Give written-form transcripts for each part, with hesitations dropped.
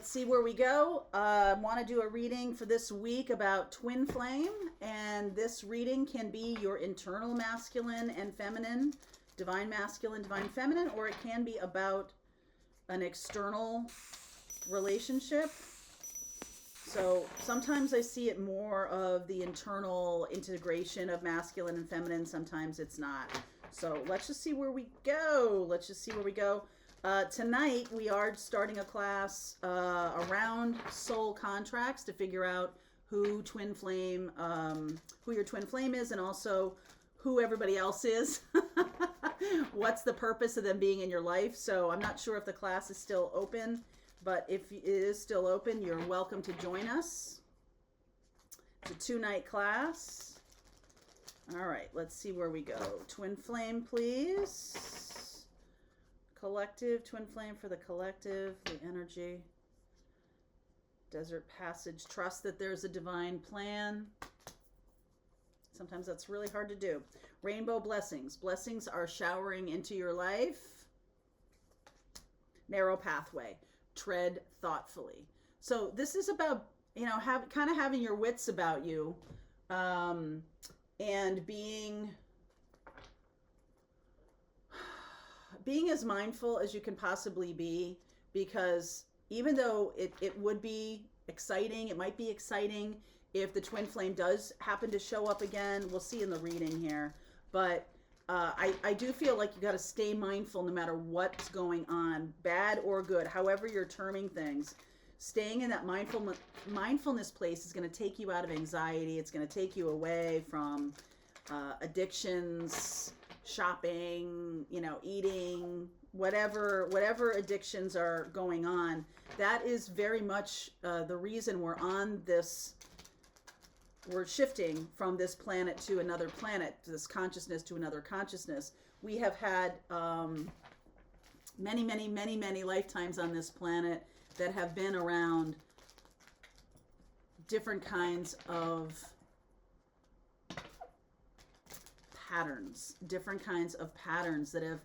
let's see where we go. Want to do a reading for this week about twin flame, and this reading can be your internal masculine and feminine, divine masculine, divine feminine, or it can be about an external relationship. So sometimes I see it more of the internal integration of masculine and feminine. Sometimes it's not. So let's just see where we go. Tonight we are starting a class around soul contracts to figure out who your twin flame is, and also who everybody else is. What's the purpose of them being in your life? So I'm not sure if the class is still open, but if it is still open, you're welcome to join us. It's a 2-night class. All right, let's see where we go. Twin flame, please. Collective, twin flame for the collective, the energy. Desert passage, trust that there's a divine plan. Sometimes that's really hard to do. Rainbow blessings. Blessings are showering into your life. Narrow pathway. Tread thoughtfully. So this is about, kind of having your wits about you, and being as mindful as you can possibly be, because even though it would be exciting, it might be exciting if the twin flame does happen to show up again. We'll see in the reading here. But I do feel like you got to stay mindful no matter what's going on, bad or good, however you're terming things. Staying in that mindfulness place is going to take you out of anxiety. It's going to take you away from addictions, shopping, eating, whatever addictions are going on. That is very much the reason we're shifting from this planet to another planet, to this consciousness to another consciousness. We have had many lifetimes on this planet that have been around different kinds of patterns that have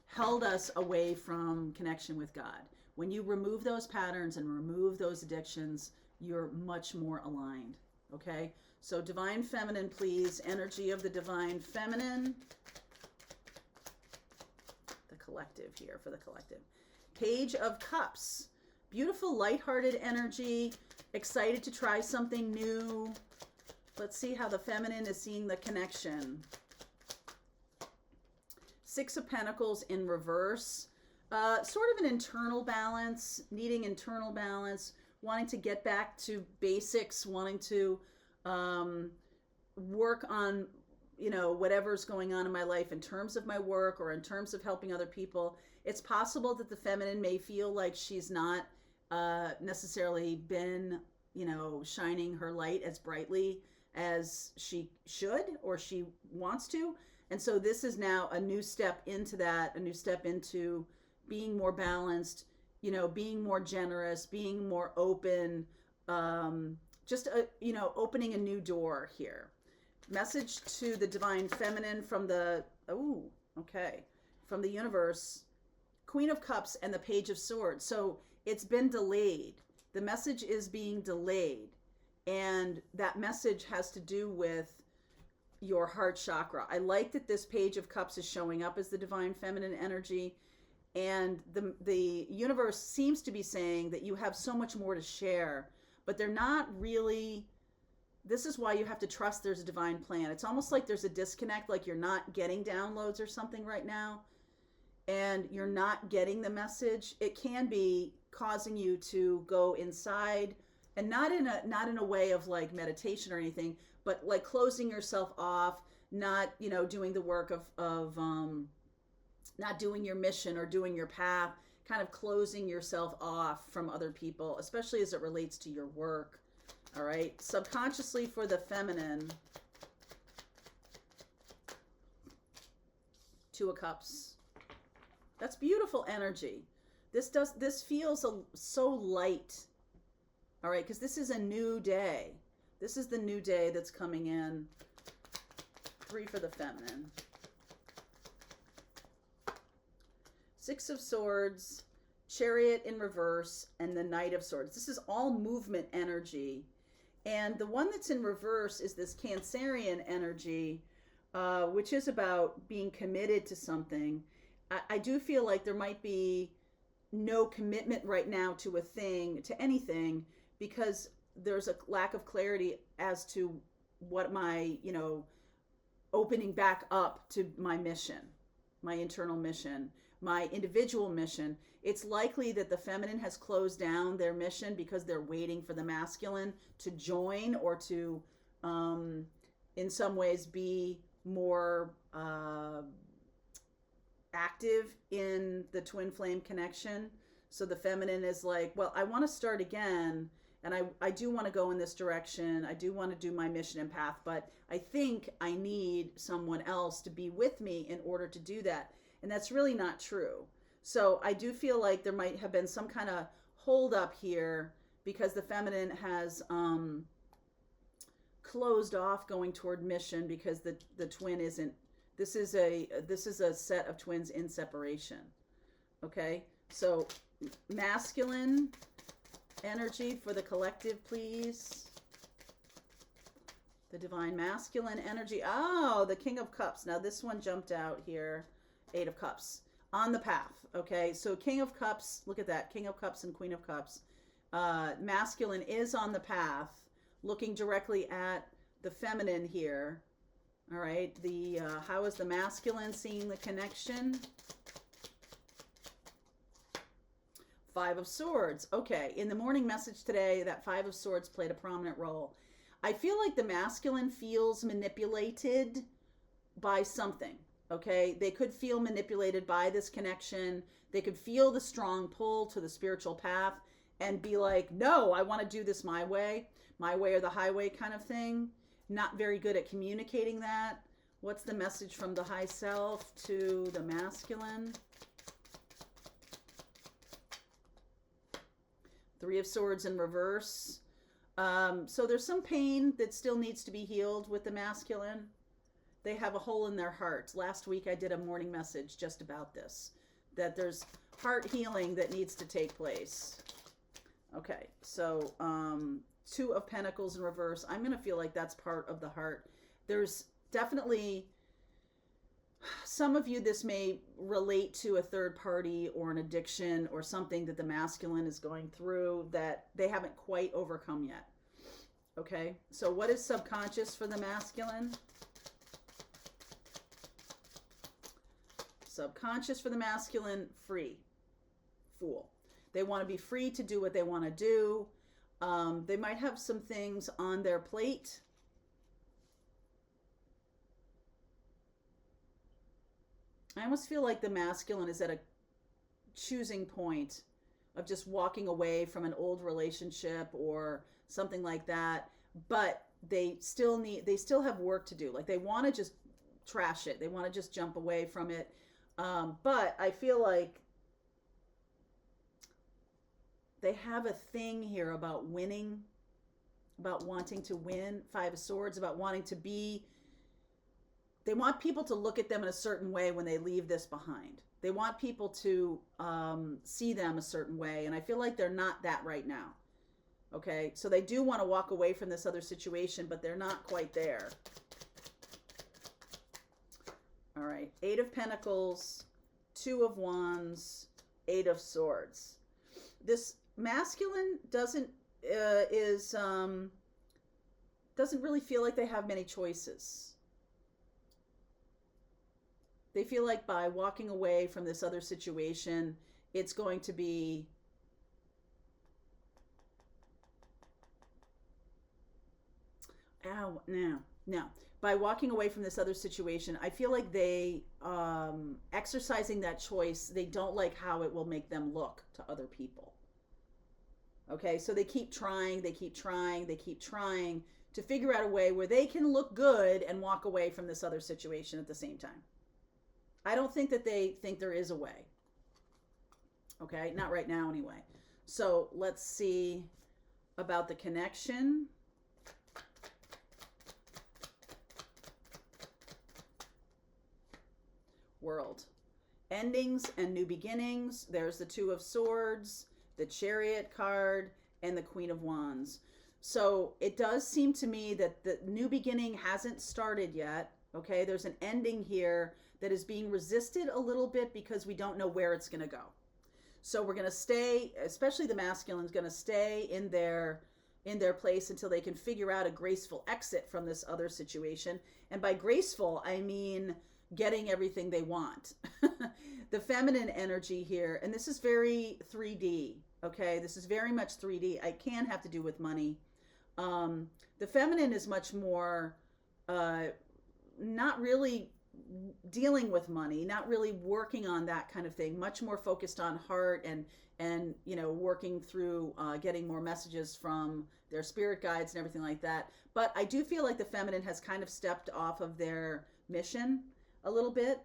held us away from connection with God. When you remove those patterns and remove those addictions, you're much more aligned. Okay? So divine feminine, please. Energy of the divine feminine. The collective here, for the collective. Page of Cups. Beautiful, lighthearted energy. Excited to try something new. Let's see how the feminine is seeing the connection. 6 of Pentacles in reverse. Sort of an internal balance, needing internal balance, wanting to get back to basics, wanting to work on, whatever's going on in my life in terms of my work or in terms of helping other people. It's possible that the feminine may feel like she's not necessarily been, shining her light as brightly as she should or she wants to. And so this is now a new step into that, a new step into being more balanced, being more generous, being more open, opening a new door here. Message to the divine feminine from the universe. Queen of Cups and the Page of Swords. So it's been delayed. The message is being delayed. And that message has to do with your heart chakra. I like that this Page of Cups is showing up as the divine feminine energy. And the universe seems to be saying that you have so much more to share, but they're not really. This is why you have to trust there's a divine plan. It's almost like there's a disconnect, like you're not getting downloads or something right now, and you're not getting the message. It can be causing you to go inside, and not in a way of like meditation or anything, but like closing yourself off, not doing the work of not doing your mission or doing your path, kind of closing yourself off from other people, especially as it relates to your work. All right, subconsciously for the feminine. 2 of Cups. That's beautiful energy. This feels so light. All right, because this is a new day. This is the new day that's coming in. 3 for the feminine. 6 of Swords. Chariot in reverse, and the Knight of Swords. This is all movement energy. And the one that's in reverse is this Cancerian energy, which is about being committed to something. I do feel like there might be no commitment right now to a thing, to anything, because there's a lack of clarity as to what my, opening back up to my mission, my internal mission, my individual mission. It's likely that the feminine has closed down their mission because they're waiting for the masculine to join or to, in some ways, be more active in the twin flame connection. So the feminine is like, well, I want to start again, and I do want to go in this direction. I do want to do my mission and path, but I think I need someone else to be with me in order to do that. And that's really not true. So I do feel like there might have been some kind of hold up here because the feminine has closed off going toward mission because the twin isn't. This is a set of twins in separation. Okay, so masculine energy for the collective, please. The divine masculine energy. Oh, the King of Cups. Now this one jumped out here. 8 of Cups on the path. Okay, so King of Cups. Look at that. King of Cups and Queen of Cups. Masculine is on the path, looking directly at the feminine here. All right, how is the masculine seeing the connection? 5 of Swords. Okay, in the morning message today, that 5 of Swords played a prominent role. I feel like the masculine feels manipulated by something, okay? They could feel manipulated by this connection. They could feel the strong pull to the spiritual path and be like, no, I want to do this my way or the highway kind of thing. Not very good at communicating that. What's the message from the high self to the masculine? 3 of Swords in reverse. So there's some pain that still needs to be healed with the masculine. They have a hole in their heart. Last week I did a morning message just about this, that there's heart healing that needs to take place. Okay, so 2 of Pentacles in reverse. I'm going to feel like that's part of the heart. There's definitely, some of you, this may relate to a third party or an addiction or something that the masculine is going through that they haven't quite overcome yet. Okay, so what is subconscious for the masculine? Subconscious for the masculine, free. Fool. They want to be free to do what they want to do. They might have some things on their plate. I almost feel like the masculine is at a choosing point of just walking away from an old relationship or something like that, but they still have work to do. Like they want to just trash it. They want to just jump away from it. But I feel like they have a thing here about winning, about wanting to win. 5 of Swords, about wanting to be. They want people to look at them in a certain way when they leave this behind. They want people to see them a certain way. And I feel like they're not that right now. Okay, so they do want to walk away from this other situation, but they're not quite there. All right, 8 of Pentacles, 2 of Wands, 8 of Swords. This masculine doesn't really feel like they have many choices. They feel like by walking away from this other situation, it's going to be no. By walking away from this other situation, I feel like they exercising that choice, they don't like how it will make them look to other people. Okay, so they keep trying to figure out a way where they can look good and walk away from this other situation at the same time. I don't think that they think there is a way. Okay, not right now anyway. So let's see about the connection. World. endings and new beginnings. There's the Two of Swords, the Chariot card, and the Queen of Wands. So it does seem to me that the new beginning hasn't started yet. Okay, there's an ending here that is being resisted a little bit because we don't know where it's going to go. So we're going to stay, especially the masculine is going to stay in their place until they can figure out a graceful exit from this other situation. And by graceful, I mean getting everything they want. The feminine energy here, and this is very 3D. Okay, this is very much 3D. I can have to do with money. The feminine is much more not really dealing with money, not really working on that kind of thing, much more focused on heart and you know, working through getting more messages from their spirit guides and everything like that. But I do feel like the feminine has kind of stepped off of their mission a little bit.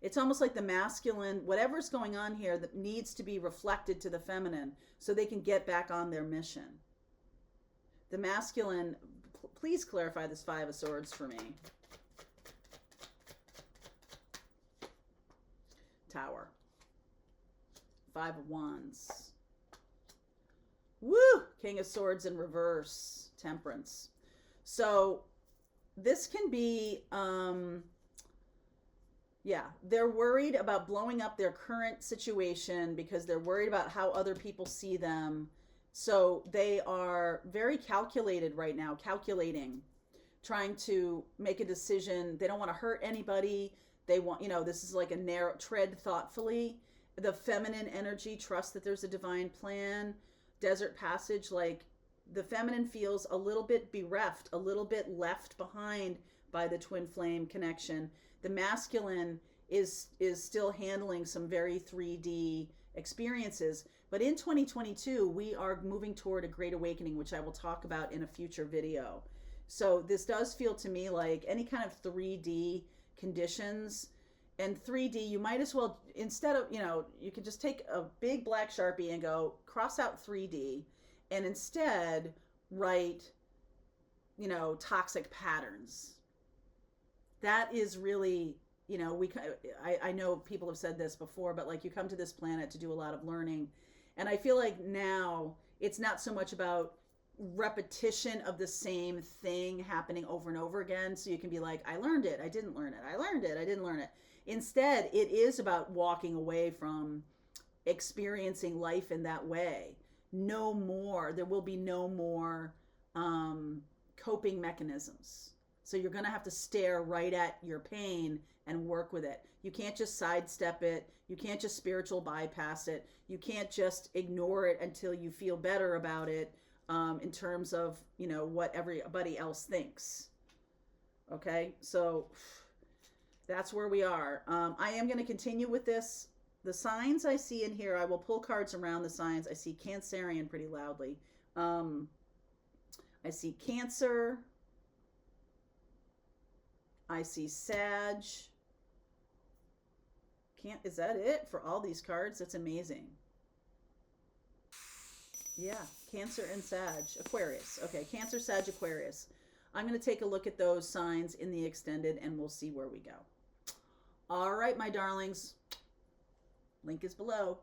It's almost like the masculine, whatever's going on here, that needs to be reflected to the feminine so they can get back on their mission. The masculine, please clarify this Five of Swords for me. Tower. Five of Wands. Woo! King of Swords in reverse. Temperance. So this can be, yeah, they're worried about blowing up their current situation because they're worried about how other people see them. So they are very calculated right now, calculating, trying to make a decision. They don't want to hurt anybody. They want, you know, this is like a narrow, tread thoughtfully. The feminine energy, trust that there's a divine plan. Desert passage, like the feminine feels a little bit bereft, a little bit left behind by the twin flame connection. The masculine is still handling some very 3D experiences. But in 2022, we are moving toward a great awakening, which I will talk about in a future video. So this does feel to me like any kind of 3D conditions. And 3D, you might as well, instead of, you know, you could just take a big black Sharpie and go cross out 3D and instead write, you know, toxic patterns. That is really, you know, I know people have said this before, but like you come to this planet to do a lot of learning. And I feel like now it's not so much about repetition of the same thing happening over and over again. So you can be like, I learned it, I didn't learn it. I learned it, I didn't learn it. Instead, it is about walking away from experiencing life in that way. No more, there will be no more coping mechanisms. So you're going to have to stare right at your pain and work with it. You can't just sidestep it. You can't just spiritual bypass it. You can't just ignore it until you feel better about it in terms of, you know, what everybody else thinks. Okay, so that's where we are. I am going to continue with this. The signs I see in here, I will pull cards around the signs. I see Cancerian pretty loudly. I see Cancer. I see Sag. Is that it for all these cards? That's amazing. Yeah, Cancer and Sag. Aquarius. Okay, Cancer, Sag, Aquarius. I'm going to take a look at those signs in the extended and we'll see where we go. All right, my darlings. Link is below.